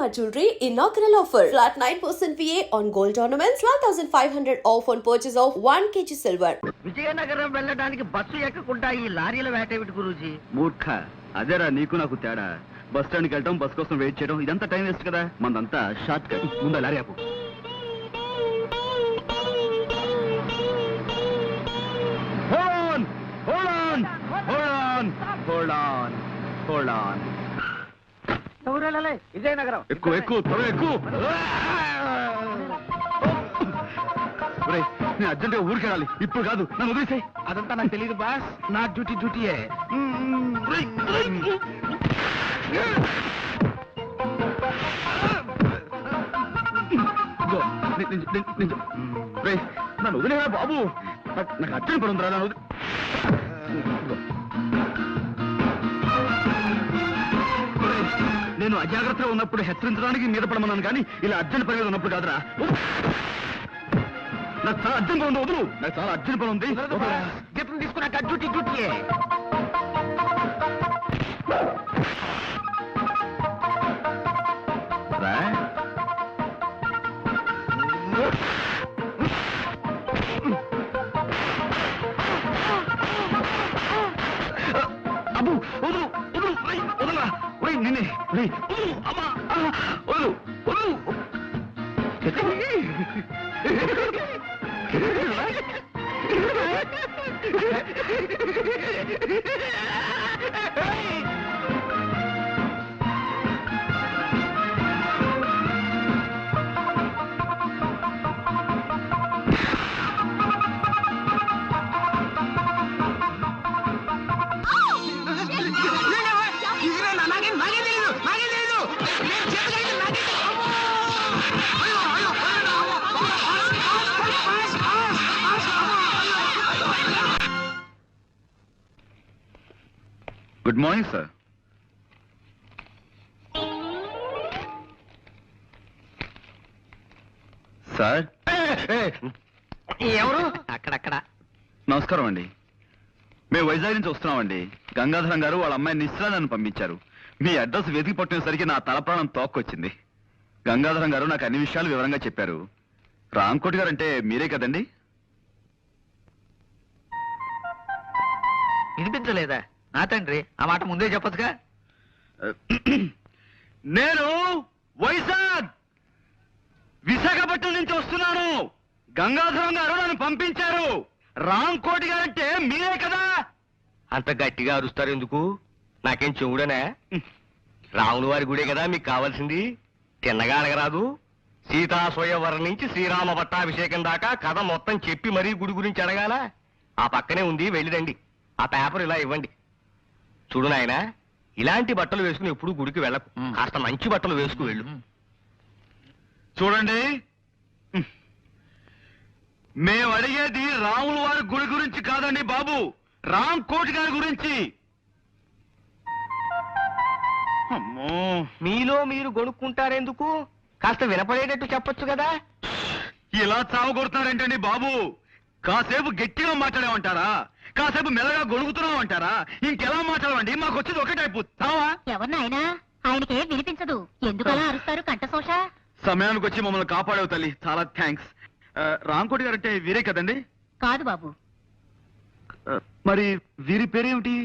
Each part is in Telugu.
Shalimar Jewelry inaugural offer. Flat 9% VA on gold ornaments, 12,500 off on purchase of 1 kg silver. Vizianagaram వెళ్ళడానికి బస్సు ఎక్కకుండా ఈ లారీల వేటేమిటి గురూజీ? మూర్ఖ, అదేరా నీకు నాకు తేడా. బస్ స్టాండ్కి వెళ్ళటం, బస్ కోసం వెయిట్ చేయడం, ఇదంతా టైం వేస్ట్ కదా. మనదంతా షార్ట్ కట్. ముందు లారీ ఆపు. విజయనగరం ఎక్కువ ఎక్కువ త్వరగా ఎక్కువ. నేను అర్జెంట్ గా ఊరికి వెళ్ళాలి. ఇప్పుడు కాదు, నన్ను వదిలేసాయి. అదంతా నాకు తెలియదు బాస్. నా డ్యూటీయే. నన్ను వదిలేరా బాబు. నాకు అర్జెంట్ పడుందిరా. నన్ను నేను అజాగ్రత్తగా ఉన్నప్పుడు హెచ్చరించడానికి మీద పడమన్నాను, కానీ ఇలా అర్జెంట్ పని మీద ఉన్నప్పుడు కాదురా. నాకు చాలా అర్జెంట్ పని ఉంది, వదులు. నాకు చాలా అర్జెంట్ పని ఉంది. జీతం తీసుకున్నాక డ్యూటీయే. అబ్బు వదులు, వదులు, వదలరా. నిన్నే అమ్మా, వదులు, వదులు. Good morning sir. సార్ ఎవరు? అక్కడక్కడ. నమస్కారం అండి. మేము వైజాగ్ నుంచి వస్తున్నామండి. గంగాధరం గారు వాళ్ళ అమ్మాయి నిశ్చల నన్ను పంపించారు. మీ అడ్రస్ వెతికి పట్టినసరికి నా తలప్రాణం తోక్కొచ్చింది. గంగాధరం గారు నాకు అన్ని విషయాలు వివరంగా చెప్పారు. రాంకోటి గారు అంటే మీరే కదండి? వినిపించలేదా? నా తండ్రి, ఆ మాట ముందే చెప్పొచ్చుగా. నేను వైజాగ్ విశాఖపట్నం నుంచి వస్తున్నాను. గంగాధరం గారు నన్ను పంపించారు. రాంకోటి గారంటే మీరే కదా? అంత గట్టిగా అరుస్తారు ఎందుకు? నాకేం చెవుడనే? రాముల వారి గుడే కదా మీకు కావాల్సింది. తిన్నగా అడగరాదు. సీతా స్వయంవరం నుంచి శ్రీరామ పట్టాభిషేకం దాకా కథ మొత్తం చెప్పి మరీ గుడి గురించి అడగాల. ఆ పక్కనే ఉంది, వెళ్ళిరండి. ఆ పేపర్ ఇలా ఇవ్వండి. చూడు నాయనా, ఇలాంటి బట్టలు వేసుకుని ఎప్పుడు గుడికి వెళ్ళకు. కాస్త మంచి బట్టలు వేసుకు వెళ్ళు. చూడండి, మేము అడిగేది రాముల వారి గుడి గురించి కాదండి బాబు, రాంకోటి గారి గురించి. అమ్మో, మీలో మీరు గొనుక్కుంటారెందుకు? కాస్త వినపడేటట్టు చెప్పొచ్చు కదా. ఇలా చావు కొడుతున్నారేంటండి బాబు? కాసేపు గట్టిగా మాట్లాడామంటారా? కాసేపు మెల్లగా గొడుగుతున్నామంటారా? ఇంకెలా మాట్లాడమండి? మాకు వచ్చేది ఒకటే టైపు చావా. ఎవరినైనా ఆయనకే వినిపించదు. ఎందుకలా అరుస్తారు కంఠశోష? సమయానికి వచ్చి మమ్మల్ని కాపాడేవు తల్లి, చాలా థ్యాంక్స్. రాంకోటి గారు అంటే వీరే కదండి? కాదు బాబు, మరి వీరి పేరేమిటి?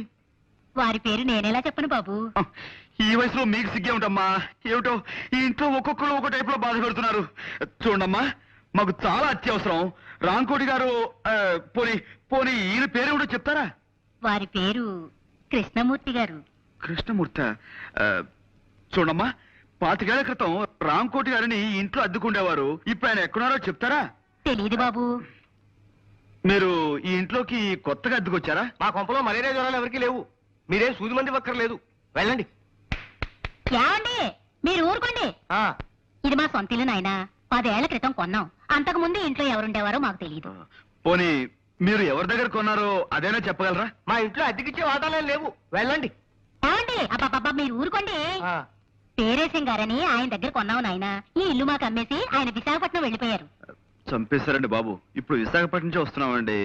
వారి పేరు నేనేలా చెప్పను బాబు. ఈ వయసులో మీకు సిగ్గే ఉంటామ్మా. ఏమిటో ఈ ఇంట్లో ఒక్కొక్కరు ఒక టైప్ లో బాధ పెడుతున్నారు. చూడమ్మా, మాకు చాలా అత్యవసరం. రాంకోటి గారు పోనీ పోనీ ఈయన పేరేమిటో చెప్తారా? వారి పేరు కృష్ణమూర్తి గారు. కృష్ణమూర్తి. చూడమ్మా, 25 ఏళ్ల క్రితం రాంకోటి గారిని ఈ ఇంట్లో అద్దుకుండేవారు. ఇప్పుడు ఆయన ఎక్కడున్నారో చెప్తారా? తెలీదు బాబు. మీరు ఈ ఇంట్లోకి కొత్తగా అద్దుకొచ్చారా? మా కొంపలో మలేరియా జ్వరాలు ఎవరికి లేవు. మీరేం సూది మంది ఒక్కర్లేదు. వెళ్ళండి. ఏమండి, మీరు ఊరుకోండి. ఇది మా సొంత ఇల్లు నాయనా. 10 ఏళ్ల క్రితం కొన్నాం. అంతకు ముందు ఇంట్లో ఎవరుండేవారో మాకు తెలియదు. పోనీ మీరు ఎవరి దగ్గర కొన్నారో అదేనా చెప్పగలరా? మా ఇంట్లో అద్దెకిచ్చే వాటాలే లేవు. వెళ్ళండి. ఏమండి, అబ్బాబ్బా మీరు ఊరుకోండి. పేరేశం గారని ఆయన దగ్గర కొన్నాం నాయనా. ఈ ఇల్లు మాకు అమ్మేసి ఆయన విశాఖపట్నం వెళ్ళిపోయారు. చంపేశారండి బాబు. ఇప్పుడు విశాఖపట్నం నుంచి వస్తున్నామండి.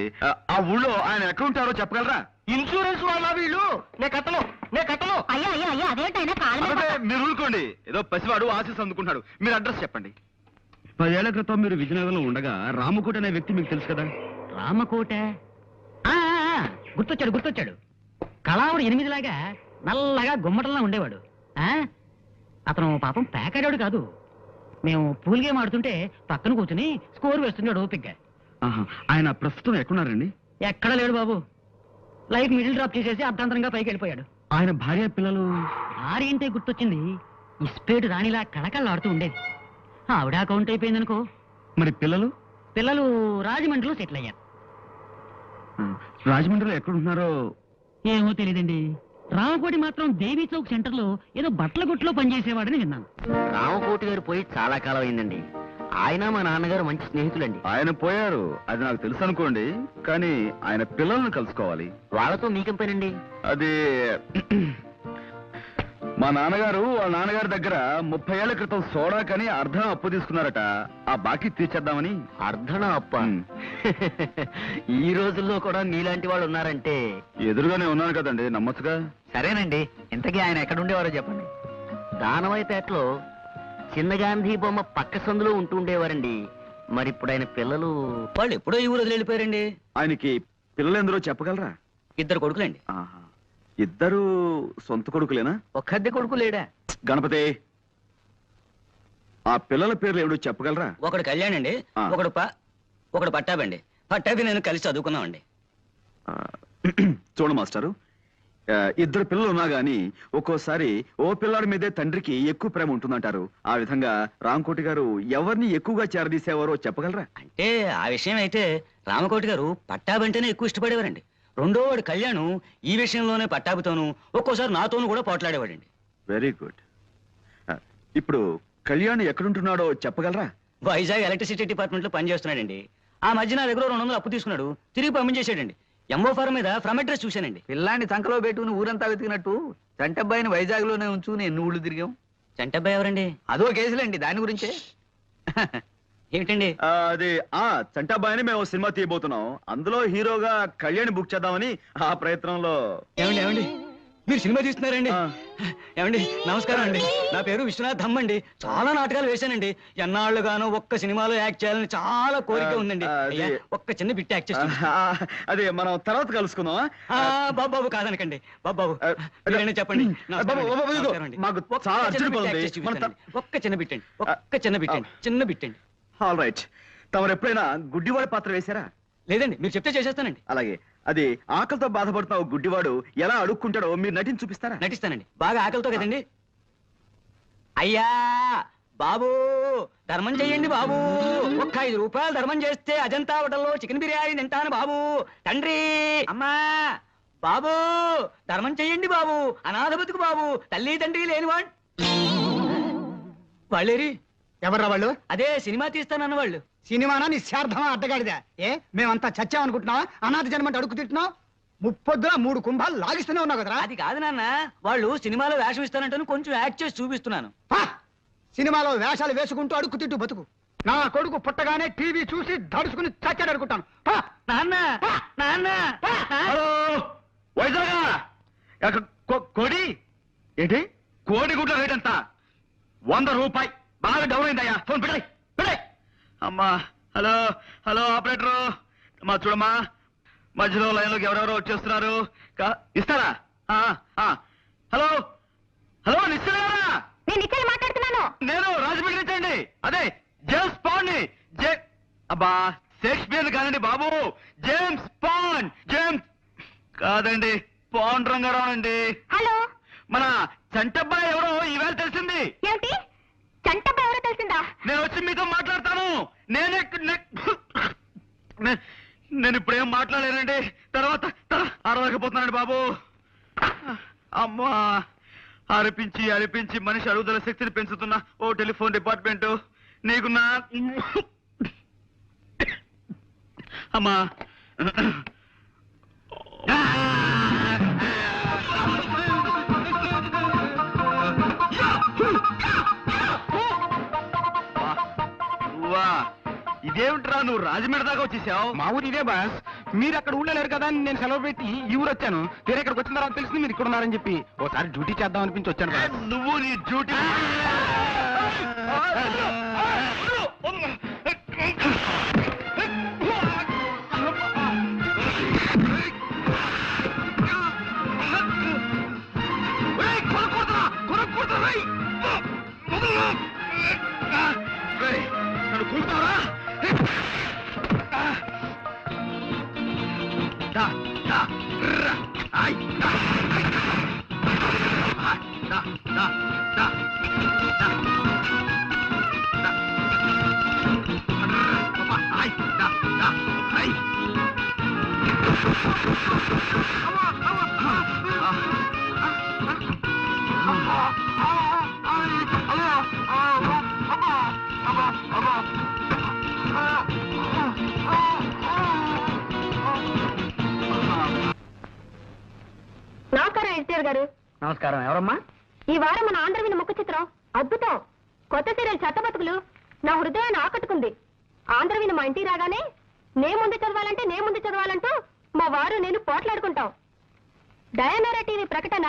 ఆ ఊళ్ళో ఆయన ఎక్కడ ఉంటారో చెప్పగలరా? ఇన్సూరెన్స్ వాళ్ళ వీళ్ళు నేను కట్టను అయ్యా అయ్యా అయ్యా అదేంటైనా కాళ్ళ మీద అదే మీరు ఊరుకోండి. ఏదో పసివాడు ఆశీస్ అందుకుంటున్నాడు. మీరు అడ్రస్ చెప్పండి. 10 ఏళ్ల క్రితం మీరు విజయనగరంలో ఉండగా రామకోట అనే వ్యక్తి మీకు తెలుసు కదా? రామకోట గుర్తొచ్చాడు. కళావుడు 8లాగా నల్లగా గుమ్మటంలా ఉండేవాడు. అతను పాపం పేకాడాడు కాదు. మేము పూల్ గేమ్ ఆడుతుంటే పక్కన కూర్చుని స్కోర్ వేస్తున్నాడు ఓపిగ్గా. ఆయన ప్రస్తుతం ఎక్కడున్నారండి? ఎక్కడ లేడు బాబు. లైట్ మిడిల్ డ్రాప్ చేసేసి అర్ధాంతరంగా పైకి వెళ్ళిపోయాడు. ఆయన భార్య పిల్లలు? ఏంటే గుర్తొచ్చింది. ఇస్పేటు రాణిలా కళకళలాడుతూ ఉండేది. ఆవిడ అకౌంట్ అయిపోయిందనుకో. మరి పిల్లలు? పిల్లలు రాజమండ్రిలో సెటిల్ అయ్యారు. రాజమండ్రిలో ఎక్కడుంటున్నారో ఏమో తెలియదండి. రామకోటి మాత్రం దేవీ చౌక్ సెంటర్ లో ఏదో బట్టల కొట్టులో పనిచేసేవాడని విన్నాను. రామకోటి గారు పోయి చాలా కాలం అయిందండి. ఆయన మా నాన్నగారు మంచి స్నేహితులండి. ఆయన పోయారు, అది నాకు తెలుసు అనుకోండి. కానీ ఆయన పిల్లల్ని కలుసుకోవాలి. వాళ్ళతో మీకేం పనండి? అది మా నాన్నగారు వాళ్ళ నాన్నగారి దగ్గర 30 ఏళ్ల క్రితం సోడా కని అర్ధం అప్పు తీసుకున్నారట. ఆ బాకీ తీర్చేద్దామని. అర్ధన అప్ప. ఉమ్. ఈ రోజుల్లో కూడా మీలాంటి వాళ్ళు ఉన్నారంటే. ఎదురుగానే ఉన్నాను కదండి, నమ్మచ్చుగా. సరేనండి, ఇంతకీ ఆయన ఎక్కడుండేవారో చెప్పండి. దానవైపేటలో చిన్న గాంధీ బొమ్మ పక్క సందులో ఉంటుండేవారండి. మరి ఇప్పుడు ఆయన పిల్లలు? వాళ్ళు ఎప్పుడో ఈ ఊరు వదిలి వెళ్ళిపోయారండి. ఆయనకి పిల్లలు ఎందరో చెప్పగలరా? 2 కొడుకులండి. ఆహా. ఇద్దరు సొంత కొడుకులేనా? ఒక్కద్దె కొడుకు లేడా? గణపతి, ఆ పిల్లల పేర్లు ఏమిటో చెప్పగలరా? ఒకడు కళ్యాణ్ అండి, ఆ. ఒకడు పట్టాబండి. పట్టాభి నేను కలిసి చదువుకున్నామండి. ఆ, చూడు మాస్టారు, ఇద్దరు పిల్లలు ఉన్నా గాని ఒక్కోసారి ఓ పిల్లాడి మీదే తండ్రికి ఎక్కువ ప్రేమ ఉంటుందంటారు. ఆ విధంగా రామకోటి గారు ఎవరిని ఎక్కువగా చేరదీసేవారో చెప్పగలరా? అంటే ఆ విషయం అయితే రామకోటి గారు పట్టాబంటేనే ఎక్కువ ఇష్టపడేవారండి. రెండో వాడు కళ్యాణ్ ఈ విషయంలోనే పట్టాభితోనూ ఒక్కోసారి నాతోనూ కూడా పోట్లాడేవాడండి. Very good. ఇప్పుడు కళ్యాణ్ ఎక్కడుంటున్నాడో చెప్పగలరా? వైజాగ్ ఎలక్ట్రిసిటీ డిపార్ట్మెంట్ లో పనిచేస్తున్నాడండి. ఆ మధ్య నా దగ్గర 200 అప్పు తీసుకున్నాడు, తిరిగి పంపించేశాడండి. ఎంఓ ఫారం మీద ఫ్రమ్ అడ్రస్ చూశానండి. పిల్లాన్ని సంకలో పెట్టుకుని ఊరంతా వెతికినట్టు చంటబ్బాయిని వైజాగ్ లోనే ఉంచుకుని ఎన్ని ఊళ్ళు తిరిగాం. చంటబ్బాయి ఎవరండి? అదో కేసులేండి, దాని గురించే. ఏమిటండి? అది చంటాబాయిని మేము సినిమా తీయబోతున్నాం. అందులో హీరోగా కళ్యాణ్ బుక్ చేద్దామని ఆ ప్రయత్నంలో. ఏమండి మీరు సినిమా తీస్తున్నారండి? ఆ. ఏమండి నమస్కారం అండి. నా పేరు విశ్వనాథ్ ధమ్ అండి. చాలా నాటకాలు వేశానండి. ఎన్నాళ్ళుగానో ఒక్క సినిమాలో యాక్ట్ చేయాలని చాలా కోరిక ఉందండి. అది- అయ్యా, ఒక్క చిన్న బిట్ యాక్ట్ చేస్తాను. అదే మనం తర్వాత కలుసుకుందాం. బాబు కాదనకండి. బాబు ఆ, మీరేనా చెప్పండి. బాబు, బాబు, ఇదిగో, మాకు ఒక్క చాలా చిన్న అర్జెంట్ బిట్ పని యాక్ట్ ఉంది. చేసి మన చూపిస్తానండి. ఒక్క చిన్న బిట్ అండి. ఒక్క చిన్న బిట్ అండి. చిన్న బిట్ అండి. All right. తమరు ఎప్పుడైనా గుడ్డివాడి పాత్ర వేశారా? లేదండి, మీరు చెప్తే చేసేస్తానండి. అలాగే, అది ఆకలితో బాధపడుతున్న ఓ గుడ్డివాడు ఎలా అడుక్కుంటాడో మీరు నటించి చూపిస్తారా? నటిస్తానండి. బాగా ఆకలితో కదండి. అయ్యా బాబు, ధర్మం చెయ్యండి బాబు. ఒక్క 5 రూపాయలు ధర్మం చేస్తే అజంతా హోటల్లో చికెన్ బిర్యానీ తింటాను బాబు. తండ్రి, అమ్మా, బాబు ధర్మం చెయ్యండి బాబు. అనాథ బతుకు బాబు, తల్లి తండ్రి లేనివాడు. వాళ్ళేరి? ఎవర్రా వాళ్ళు? అదే సినిమా తీస్తానన్న వాళ్ళు. సినిమానా నిశ్చార్థమా అడ్డగాడిదా? మేమంతా చచ్చామనుకుంటున్నావా? అనాథ జన్మంటే అడుగు తింటున్నావు. ముప్పొద్దున 3 కుంభాలు లాగిస్తూనే ఉన్నావు కదరా. అది కాదు నాన్న, వాళ్ళు సినిమాలో వేషం ఇస్తానంటాను, కొంచెం యాక్ట్ చేసి చూపిస్తున్నాను. పా! సినిమాలో వేషాలు వేసుకుంటూ అడుగు తింటూ బతుకు. నా కొడుకు పుట్టగానే టీవీ చూసి దడుచుకుని చచ్చాడు అనుకుంటాను. పా! నాన్న నాన్న హలో వైజాగ్, కోడి ఏంటి? కోడి గుడ్ల రేట్ ఎంత? 100 రూపాయి. బాగా డౌన్ అయిందయ్యా. ఫోన్ పెట్టాయి పెట్టాయి. అమ్మా, హలో హలో ఆపరేటరు, మా చూడమ్మా, మధ్యలో లైన్లోకి ఎవరెవరో వచ్చేస్తున్నారు. ఇస్తారా? హలో హలో, నిశ్చలేరా? నేను ఇక్కడ మాట్లాడుతున్నాను. నేను రాజమండ్రి నుంచి అండి. అదే జేమ్స్ పాండ్ ని. అబ్బా, షేక్స్పియర్ కాదండి బాబు, జేమ్స్ పాండ్. జేమ్స్ కాదండి, పాండ్ రంగారావు అండి. హలో, మన చంటబ్బాయి ఎవరో ఈవేళ తెలిసింది. ఏమిటి? చంటబ్బా ఎవరో తెలిసిందా? నేను వచ్చి మీతో మాట్లాడతాను. నేను ఇప్పుడేం మాట్లాడలేనండి. తర్వాత అరవకపోతున్నానండి బాబు. అమ్మా, అరిపించి అరిపించి మనిషి అరుగుదల శక్తిని పెంచుతున్న ఓ టెలిఫోన్ డిపార్ట్మెంట్ నీకు నా అమ్మా. ఇదేమిట్రా నువ్వు రాజమండ్రి దాకా వచ్చేసావు? మా ఊరు ఇదే బాస్. మీరు అక్కడ ఊళ్ళో లేరు కదా అని నేను సెలవు పెట్టి ఈ ఊరు వచ్చాను. తీరా ఇక్కడికి వచ్చిన తర్వాత తెలిసింది మీరు ఇక్కడ ఉన్నారని చెప్పి ఓసారి డ్యూటీ చేద్దాం అనిపించి వచ్చాను బాస్. నువ్వు నీ డ్యూటీ నన్ను కూర్చున్నారా? నమస్కారం ఎన్టీఆర్ గారు. నమస్కారం. ఎవరమ్మా? ఈ వారం మన ఆంధ్రవిని ముఖ చిత్రం అద్భుతం. కొత్త సీరియల్ చెత్తబతుకులు నా హృదయాన్ని ఆకట్టుకుంది. ఆంధ్రవిని మా ఇంటికి రాగానే నే ముందు చదవాలంటూ మా వారు నేను పోట్లాడుకుంటాం. డయానరా టీవీ ప్రకటన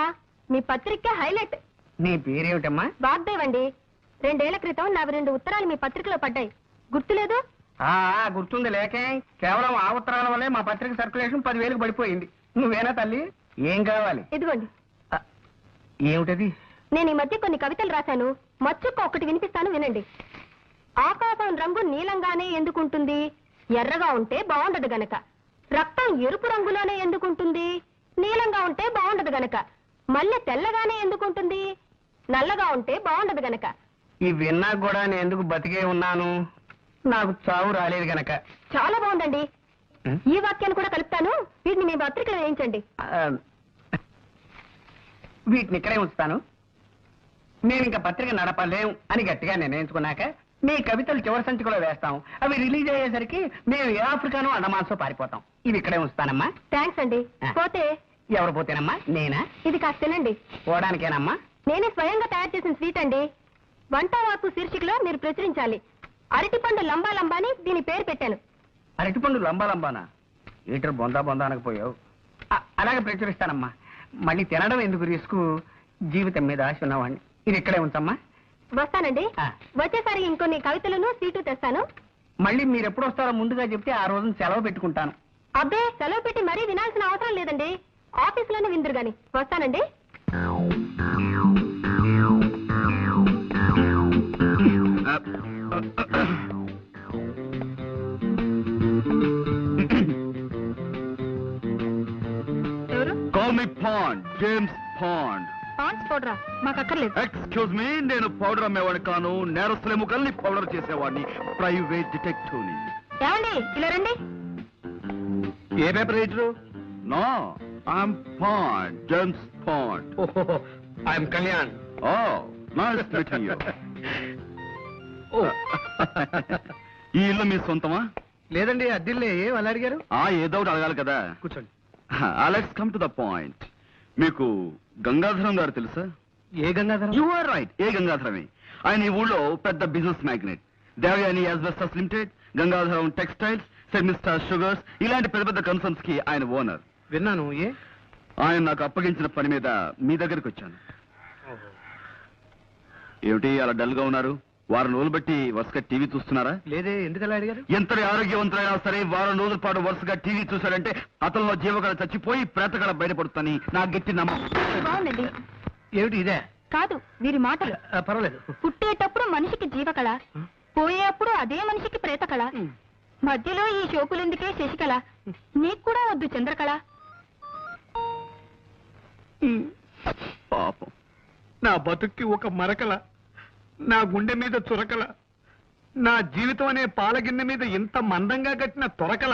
మీ పత్రిక హైలైట్. నీ పేరేమిటమ్మా? వాగ్దేవ్ అండి. 2 ఏళ్ల క్రితం నా 2 ఉత్తరాలు మీ పత్రికలో పడ్డాయి. గుర్తులేదు? గుర్తుంది లేకే. కేవలం ఆ ఉత్తరాల వల్లే మా పత్రిక సర్క్యులేషన్ 10,000కి పడిపోయింది. నువ్వేనా తల్లి? ఏం కావాలి? ఇదిగోండి. ఏమిటది? నేను ఈ మధ్య కొన్ని కవితలు రాశాను. మచ్చుక్క ఒకటి వినిపిస్తాను, వినండి. ఆకాశం రంగు నీలంగానే ఎందుకుంటుంది? ఎర్రగా ఉంటే బాగుండదు గనక. రక్తం ఎరుపు రంగులోనే ఎందుకుంటుంది? నీలంగా ఉంటే బాగుండదు గనక. మల్లె తెల్లగానే ఎందుకుంటుంది? నల్లగా ఉంటే బాగుండదు గనక. ఈ విన్నా కూడా నేను ఎందుకు బతికే ఉన్నాను? నాకు చావు రాలేదు గనక. చాలా బాగుందండి. ఈ వాక్యాన్ని కూడా కలుపుతాను. వీటిని మీ పత్రికలో వేయించండి. వీటిని ఇక్కడే ఉంచుతాను. నేను ఇంకా పత్రిక నడపలేం అని గట్టిగా నిర్ణయించుకున్నాక మీ కవితలు చివరి సంచికలో వేస్తాం. అవి రిలీజ్ అయ్యేసరికి మేము ఏ ఆఫ్రికానో అండమాన్సో పారిపోతాం. ఇవి ఇక్కడే ఉంచుతానమ్మా. థ్యాంక్స్ అండి. పోతే ఎవరు పోతేనమ్మా? నేనా? ఇది కాస్త తినండి. పోవడానికేనమ్మా? నేనే స్వయంగా తయారు చేసిన స్వీట్ అండి. వంట వార్పు శీర్షికలో మీరు ప్రచురించాలి. అరటిపండు లంబా లంబాని దీని పేరు పెట్టాను. అరటిపండు లంబానా? ఈటర్ బొందా అనకపోయావు. అలాగే ప్రచురిస్తానమ్మా. మళ్ళీ తినడం ఎందుకు రిస్క్? జీవితం మీద ఆశ ఉన్నవాడిని. ఇది ఇక్కడే ఉంచమ్మా. వస్తానండి. వచ్చేసరి ఇంకొన్ని కవితలను స్వీటు తెస్తాను. మళ్ళీ మీరు ఎప్పుడు వస్తారో ముందుగా చెప్తే ఆ రోజున సెలవు పెట్టుకుంటాను. అబ్బే, సెలవు పెట్టి మరీ వినాల్సిన అవసరం లేదండి. ఆఫీసులోనే విందురు గాని. వస్తానండి. ఎవరు? Call me Bond, James Bond. Pond's పౌడరా? మాకు అక్కర్లేదు. ఎక్స్క్యూజ్ మీ, నేను పౌడర్ అమ్మేవాడిని కాను. నేరస్తుల ముఖల్ని పౌడర్ చేసేవాడిని. ప్రైవేట్ డిటెక్టివ్ ని. ఏమండి, ఇలా రండి. ఏ paper writer? No, I'm Bond, James Bond. I'm Kalyan. Oh, nice meeting you. ఈ ఇల్లు మీ సొంతమా? లేదండి, అద్దిల్లే. అలా అడిగారు? ఏదో ఒకటి అడగాలి కదా. కూర్చోండి. Let's come to the point. మీకు గంగాధరం గారు తెలుసా? ఏ గంగాధరం? యు ఆర్ రైట్, ఏ గంగాధరమే. ఆయన ఈ ఊళ్ళో పెద్ద business magnate. Devayani asbestos limited, Gangadharam textiles, సెమిస్టార్ షుగర్స్, ఇలాంటి పెద్ద పెద్ద కన్సర్న్స్ కి ఆయన ఓనర్. విన్నాను. ఏ? ఆయన నాకు అప్పగించిన పని మీద మీ దగ్గరికి వచ్చాను. ఏమిటి అలా డల్ గా ఉన్నారు? వారం రోజులు బట్టి వరుసగా టీవీ చూస్తున్నారా? లేదే, ఎందుకు అలా అడిగారు? ఎంతటి ఆరోగ్యవంతులైనా సరే వారం రోజుల పాటు వరుసగా టీవీ చూశారంటే అతనిలో జీవకళ చచ్చిపోయి ప్రేతకళ బయటపడుతుందని నా గట్టి నమ్మకం. బాగుందండి. ఏమిటి ఇదే? కాదు, వీరి మాటలు. పర్వాలేదు. పుట్టేటప్పుడు మనిషికి జీవకళ, పోయేప్పుడు అదే మనిషికి ప్రేతకళ, మధ్యలో ఈ షోకులెందుకే శశికళ, నీకు కూడా వద్దు చంద్రకళ. పాపం. నా బతుక్కి ఒక మరకల, నా గుండె మీద చురకల, నా జీవితం అనే పాలగిన్నె మీద ఇంత మందంగా కట్టిన తొరకల.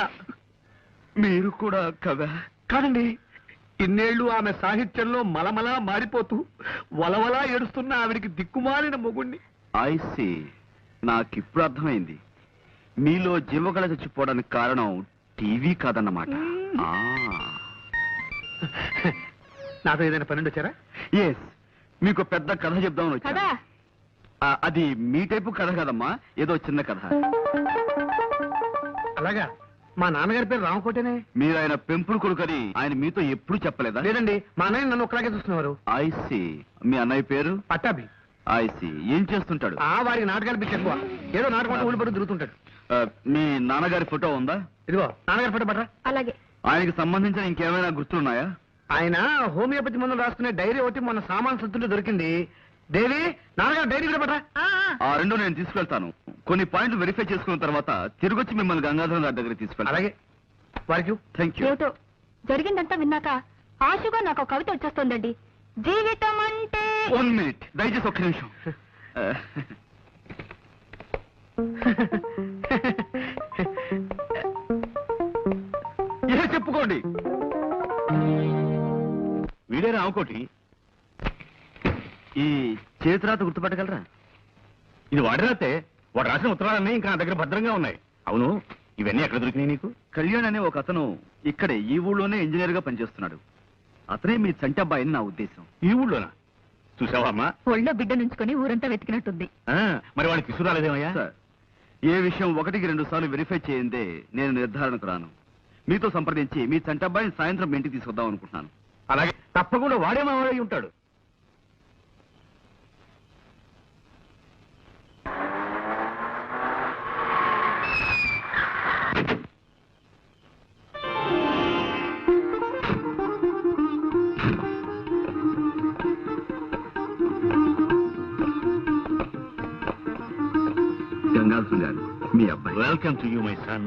మీరు కూడా కదా? కాదండి, ఇన్నేళ్లు ఆమె సాహిత్యంలో మలమలా మారిపోతూ వలవలా ఏడుస్తున్న ఆవిడికి దిక్కుమాలిన మొగుణ్ణి. ఐ సీ, నాకిప్పుడు అర్థమైంది. మీలో జీవకళ చచ్చిపోవడానికి కారణం టీవీ కాదన్నమాట. నాతో ఏదైనా పన్నెండు వచ్చారా? ఎస్, మీకు పెద్ద కథ చెప్దామని వచ్చా. కదా అది మీ టైపు కథ కదమ్మా, ఏదో చిన్న కథ. అలాగా మా నాన్నగారి పేరు రామకోటేనే. మీరు ఆయన పెంపుడు కొడుకని ఆయన మీతో ఎప్పుడు చెప్పలేదా? లేదండి, మా అన్నయ్య నన్ను ఒకలాగే చూస్తున్నారు. ఐసి. మీ అన్నయ్య పేరు? పట్టాభి. ఐసి. ఏం చేస్తుంటాడు? వారికి నాటకాలు పిచ్చి ఎక్కువ. ఏదో నాటకం ఊళ్ళు పడి తిరుగుతుంటాడు. మీ నాన్నగారి ఫోటో ఉందా? ఇదిగో నాన్నగారి ఫోటో పట్రా. అలాగే. ఆయనకి సంబంధించిన ఇంకేమైనా గుర్తులున్నాయా? ఆయన హోమియోపతి మందులు రాసుకునే డైరీ ఒకటి మొన్న సామాన్ సత్తుల్లో దొరికింది. దేవి, నాన్నగారు డైరీ కూడా పట్రా. ఆ రెండు నేను తీసుకెళ్తాను. కొన్ని పాయింట్లు వెరిఫై చేసుకున్న తర్వాత తిరిగొచ్చి మిమ్మల్ని గంగాధరం గారి దగ్గర తీసుకెళ్తాను. అలాగే వారికి. Thank you. ఏమిటో జరిగిందంతా విన్నాక ఆశగా నాకు ఒక కవిత వచ్చేస్తుందండి. జీవితం అంటే 1 మినిట్, దయచేసి ఒక్క నిమిషం. ఏ చెప్పుకోండి. వీడే రామకోటి. ఈ చేతిరాత గుర్తుపట్టగలరా? ఇది వాడిరాతే. వాడు రాసిన ఉత్తరాలన్నీ ఇంకా నా దగ్గర భద్రంగా ఉన్నాయి. అవును, ఇవన్నీ ఎక్కడ దొరికినాయి నీకు? కళ్యాణ్ అనే ఒక అతను ఇక్కడే ఈ ఊళ్ళోనే ఇంజనీర్ గా పనిచేస్తున్నాడు. అతనే మీ చంటి అబ్బాయి అని నా ఉద్దేశం. ఈ ఊళ్ళోనా? చూసావా అమ్మా? ఒళ్ళో బిడ్డ నుంచుకొని ఊరంతా వెతికినట్టుంది. మరి వాడిని తీసుకురాలేదేమయ్యా? సార్, ఏ విషయం 1-2 సార్లు వెరిఫై చేయందే నేను నిర్ధారణకు రాను. మీతో సంప్రదించి మీ చంటి అబ్బాయిని సాయంత్రం మీ ఇంటికి తీసుకొద్దాం అనుకుంటున్నాను. అలాగే, తప్పకుండా వాడే మా వాడై ఉంటాడు. గంగాధరం గారు, మీ అబ్బాయి. Welcome to you my son.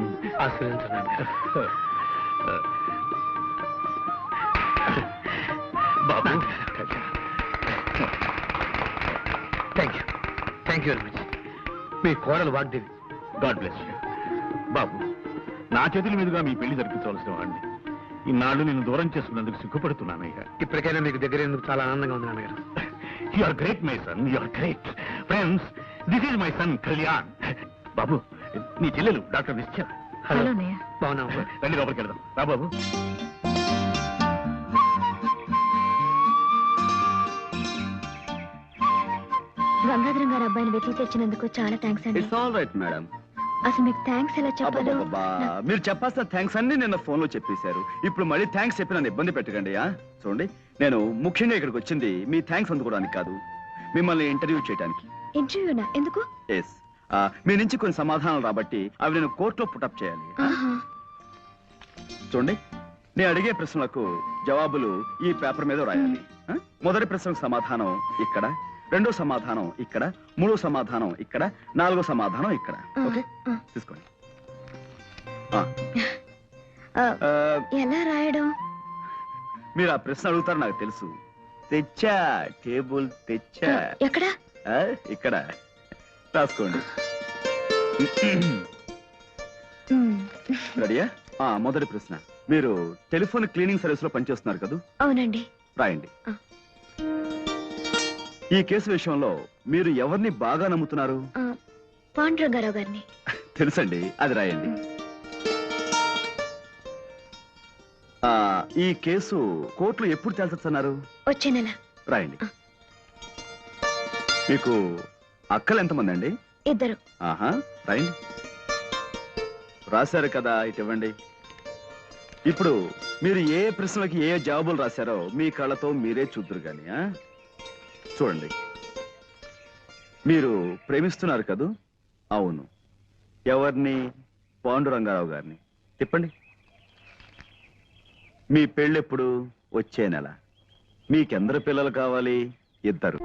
బాబు, థ్యాంక్ యూ వెరీ మచ్. మీ కోడలు వాగ్దేవి. God bless you. బాబు, నా చేతుల మీదుగా మీ పెళ్లి జరిపించవలసిన వాడిని. ఇన్నాళ్ళు నేను దూరం చేసుకున్నందుకు సిగ్గుపడుతున్నానయ్యా. ఇప్పటికైనా మీకు దగ్గర ఎందుకు చాలా ఆనందంగా ఉంది నాన్నగారు. You are great my son, you are great. Friends, this is my son Kalyan. బాబు, నీ చెల్లెలు డాక్టర్ నిశ్చయ. హలో అన్నయ్య. బాగున్నాము. రండి లోపలికి వెళ్దాం. రా బాబు. గంగాధరం గారు అబ్బాయిని వెతికి తెచ్చినందుకు చాలా థ్యాంక్స్ అండి. It's all right madam. అసలు మీకు థ్యాంక్స్ ఎలా చెప్పాలో అబ్బబ్బబ్బా, మీరు చెప్పాల్సిన థ్యాంక్స్ అన్ని నిన్న ఫోన్ లో చెప్పేశారు. ఇప్పుడు మళ్ళీ థ్యాంక్స్ చెప్పి నన్ను ఇబ్బంది పెట్టకండి. చూడండి, నేను ముఖ్యంగా ఇక్కడికి వచ్చింది మీ థ్యాంక్స్ అందుకోవడానికి కాదు, మిమ్మల్ని ఇంటర్వ్యూ చేయడానికి. ఇంటర్వ్యూనా? ఎందుకు? ఎస్, మీ నుంచి కొన్ని సమాధానాలు రాబట్టి అవి నేను కోర్టులో పుటప్ చేయాలి. చూడండి, నేను అడిగే ప్రశ్నలకు జవాబులు ఈ పేపర్ మీద రాయాలి. మొదటి ప్రశ్నకు సమాధానం ఇక్కడ, రెండో సమాధానం ఇక్కడ, మూడో సమాధానం ఇక్కడ, నాలుగో సమాధానం ఇక్కడ. ఓకే, తీసుకోండి. ఎలా రాయడం? మీరు ఆ ప్రశ్న అడుగుతారు నాకు తెలుసు. తెచ్చా, టేబుల్ తెచ్చా. ఎక్కడ? ఇక్కడ రాసుకోండి. రెడీయా? మొదటి ప్రశ్న, మీరు టెలిఫోన్ క్లీనింగ్ సర్వీస్ లో పనిచేస్తున్నారు కదా? అవునండి. రాయండి. ఈ కేసు విషయంలో మీరు ఎవరిని బాగా నమ్ముతున్నారు? పాండురంగారావు గారిని. తెలుసండి, అది రాయండి. ఈ కేసు కోర్టులో ఎప్పుడు తేల్చొచ్చన్నారు? వచ్చే నెల. రాయండి. మీకు అక్కలు ఎంతమంది అండి? 2. ఆహా, రాయండి. రాశారు కదా, ఇటు ఇవ్వండి. ఇప్పుడు మీరు ఏ ప్రశ్నలకి ఏ జవాబులు రాశారో మీ కళ్ళతో మీరే చూద్దరు గాని. చూడండి, మీరు ప్రేమిస్తున్నారు కదూ? అవును. ఎవరిని? పాండురంగారావు గారిని. తిప్పండి. మీ పెళ్ళెప్పుడు? వచ్చే నెల. మీకెందరు పిల్లలు కావాలి? 2.